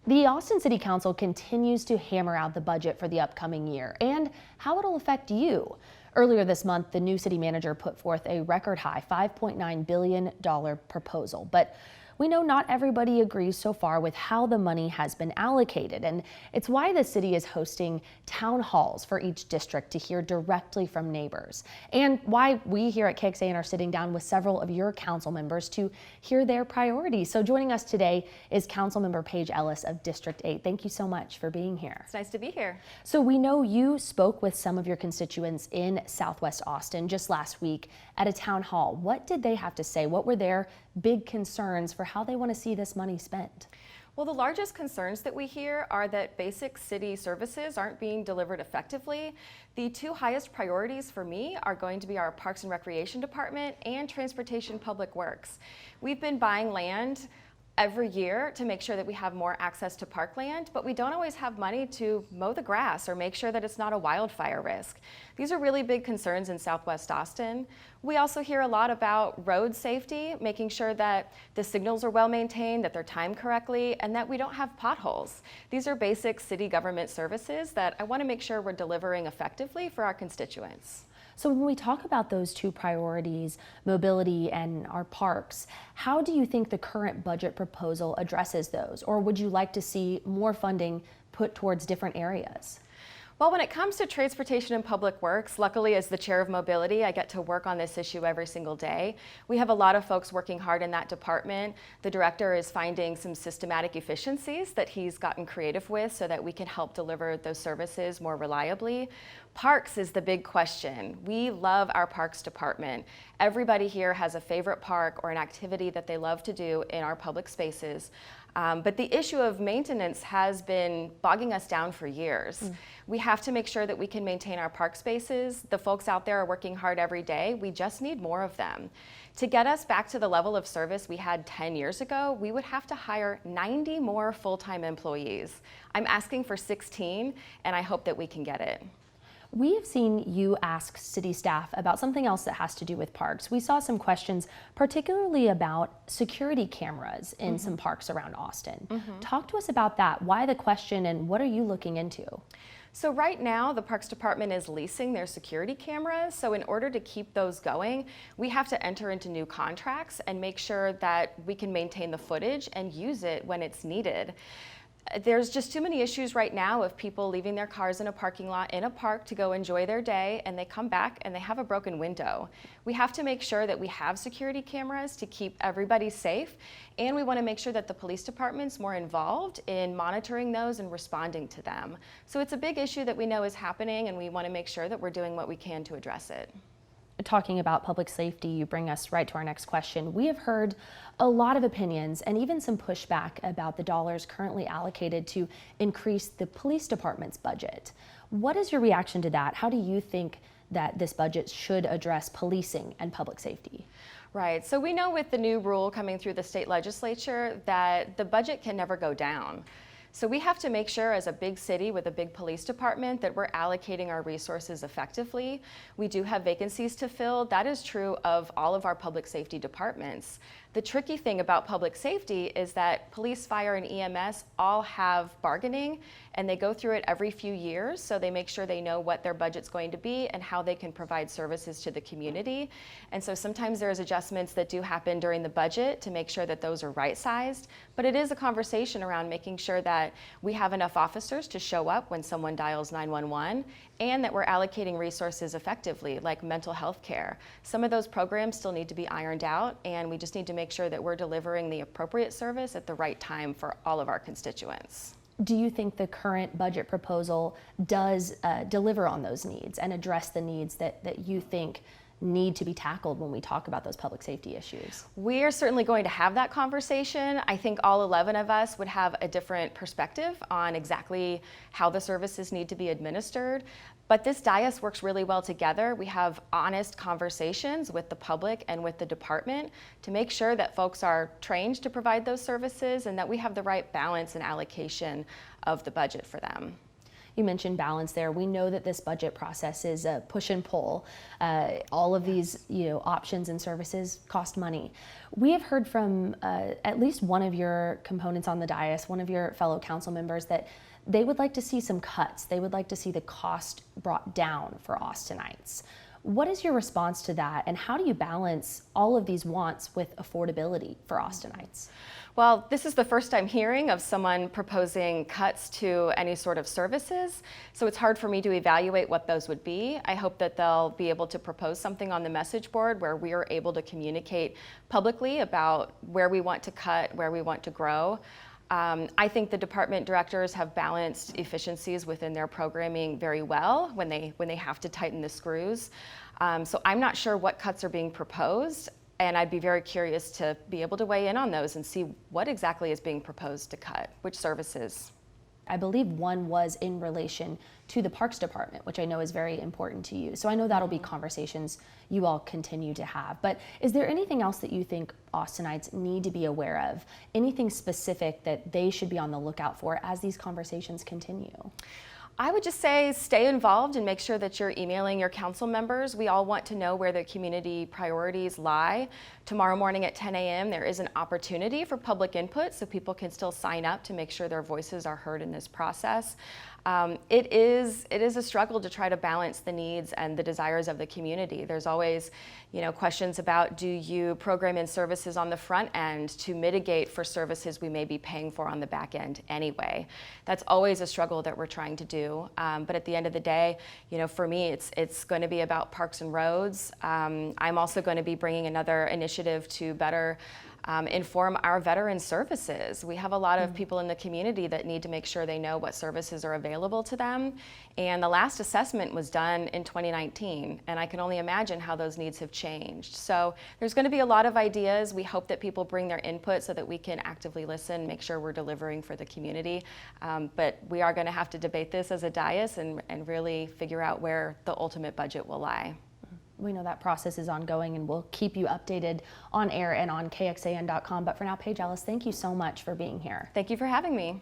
The Austin City Council continues to hammer out the budget for the upcoming year and how it'll affect you. Earlier this month, the new city manager put forth a record high $5.9 billion proposal, but we know not everybody agrees so far with how the money has been allocated, and it's why the city is hosting town halls for each district to hear directly from neighbors, and why we here at KXAN are sitting down with several of your council members to hear their priorities. So joining us today is Councilmember Paige Ellis of District 8. Thank you so much for being here. It's nice to be here. So we know you spoke with some of your constituents in Southwest Austin just last week at a town hall. What did they have to say? What were their big concerns for how they want to see this money spent? Well, the largest concerns that we hear are that basic city services aren't being delivered effectively. The two highest priorities for me are going to be our Parks and Recreation Department and Transportation Public Works. We've been buying land every year to make sure that we have more access to parkland, but we don't always have money to mow the grass or make sure that it's not a wildfire risk. These are really big concerns in Southwest Austin. We also hear a lot about road safety, making sure that the signals are well maintained, that they're timed correctly, and that we don't have potholes. These are basic city government services that I want to make sure we're delivering effectively for our constituents. So when we talk about those two priorities, mobility and our parks, how do you think the current budget proposal addresses those? Or would you like to see more funding put towards different areas? Well, when it comes to transportation and public works, luckily as the chair of mobility, I get to work on this issue every single day. We have a lot of folks working hard in that department. The director is finding some systematic efficiencies that he's gotten creative with so that we can help deliver those services more reliably. Parks is the big question. We love our parks department. Everybody here has a favorite park or an activity that they love to do in our public spaces. But the issue of maintenance has been bogging us down for years. We have to make sure that we can maintain our park spaces. The folks out there are working hard every day. We just need more of them. To get us back to the level of service we had 10 years ago, we would have to hire 90 more full-time employees. I'm asking for 16, and I hope that we can get it. We have seen you ask city staff about something else that has to do with parks. We saw some questions, particularly about security cameras in some parks around Austin. Talk to us about that. Why the question and what are you looking into? So right now, the Parks Department is leasing their security cameras. So in order to keep those going, we have to enter into new contracts and make sure that we can maintain the footage and use it when it's needed. There's just too many issues right now of people leaving their cars in a parking lot in a park to go enjoy their day, and they come back and they have a broken window. We have to make sure that we have security cameras to keep everybody safe, and we want to make sure that the police department's more involved in monitoring those and responding to them. So it's a big issue that we know is happening, and we want to make sure that we're doing what we can to address it. Talking about public safety, you bring us right to our next question. We have heard a lot of opinions and even some pushback about the dollars currently allocated to increase the police department's budget. What is your reaction to that? How do you think that this budget should address policing and public safety? Right, so we know with the new rule coming through the state legislature that the budget can never go down. So we have to make sure as a big city with a big police department that we're allocating our resources effectively. We do have vacancies to fill. That is true of all of our public safety departments. The tricky thing about public safety is that police, fire, and EMS all have bargaining, and they go through it every few years, so they make sure they know what their budget's going to be and how they can provide services to the community. And so sometimes there's adjustments that do happen during the budget to make sure that those are right-sized, but it is a conversation around making sure that we have enough officers to show up when someone dials 911, and that we're allocating resources effectively, like mental health care. Some of those programs still need to be ironed out, and we just need to make sure that we're delivering the appropriate service at the right time for all of our constituents. Do you think the current budget proposal does deliver on those needs and address the needs that you think need to be tackled when we talk about those public safety issues? We are certainly going to have that conversation. I think all 11 of us would have a different perspective on exactly how the services need to be administered. But this dais works really well together. We have honest conversations with the public and with the department to make sure that folks are trained to provide those services and that we have the right balance and allocation of the budget for them. you mentioned balance there. We know that this budget process is a push and pull. All of these options and services cost money. We have heard from at least one of your components on the dais, one of your fellow council members, that they would like to see some cuts. They would like to see the cost brought down for Austinites. What is your response to that, and how do you balance all of these wants with affordability for Austinites? Well, this is the first I'm hearing of someone proposing cuts to any sort of services, so it's hard for me to evaluate what those would be. I hope that they'll be able to propose something on the message board where we are able to communicate publicly about where we want to cut, where we want to grow. I think the department directors have balanced efficiencies within their programming very well when they have to tighten the screws. So I'm not sure what cuts are being proposed, and I'd be very curious to be able to weigh in on those and see what exactly is being proposed to cut, which services. I believe one was in relation to the Parks Department, which I know is very important to you. So I know that'll be conversations you all continue to have. But is there anything else that you think Austinites need to be aware of? Anything specific that they should be on the lookout for as these conversations continue? I would just say stay involved and make sure that you're emailing your council members. We all want to know where their community priorities lie. Tomorrow morning at 10 a.m. there is an opportunity for public input, so people can still sign up to make sure their voices are heard in this process. It is a struggle to try to balance the needs and the desires of the community. There's always, questions about, do you program in services on the front end to mitigate for services we may be paying for on the back end anyway? That's always a struggle that we're trying to do. But at the end of the day, for me, it's going to be about parks and roads. I'm also going to be bringing another initiative to better inform our veteran services. We have a lot of people in the community that need to make sure they know what services are available to them. And the last assessment was done in 2019, and I can only imagine how those needs have changed. So there's going to be a lot of ideas. We hope that people bring their input so that we can actively listen, make sure we're delivering for the community. But we are going to have to debate this as a dais and really figure out where the ultimate budget will lie. We know that process is ongoing, and we'll keep you updated on air and on KXAN.com. But for now, Paige, Ellis, thank you so much for being here. Thank you for having me.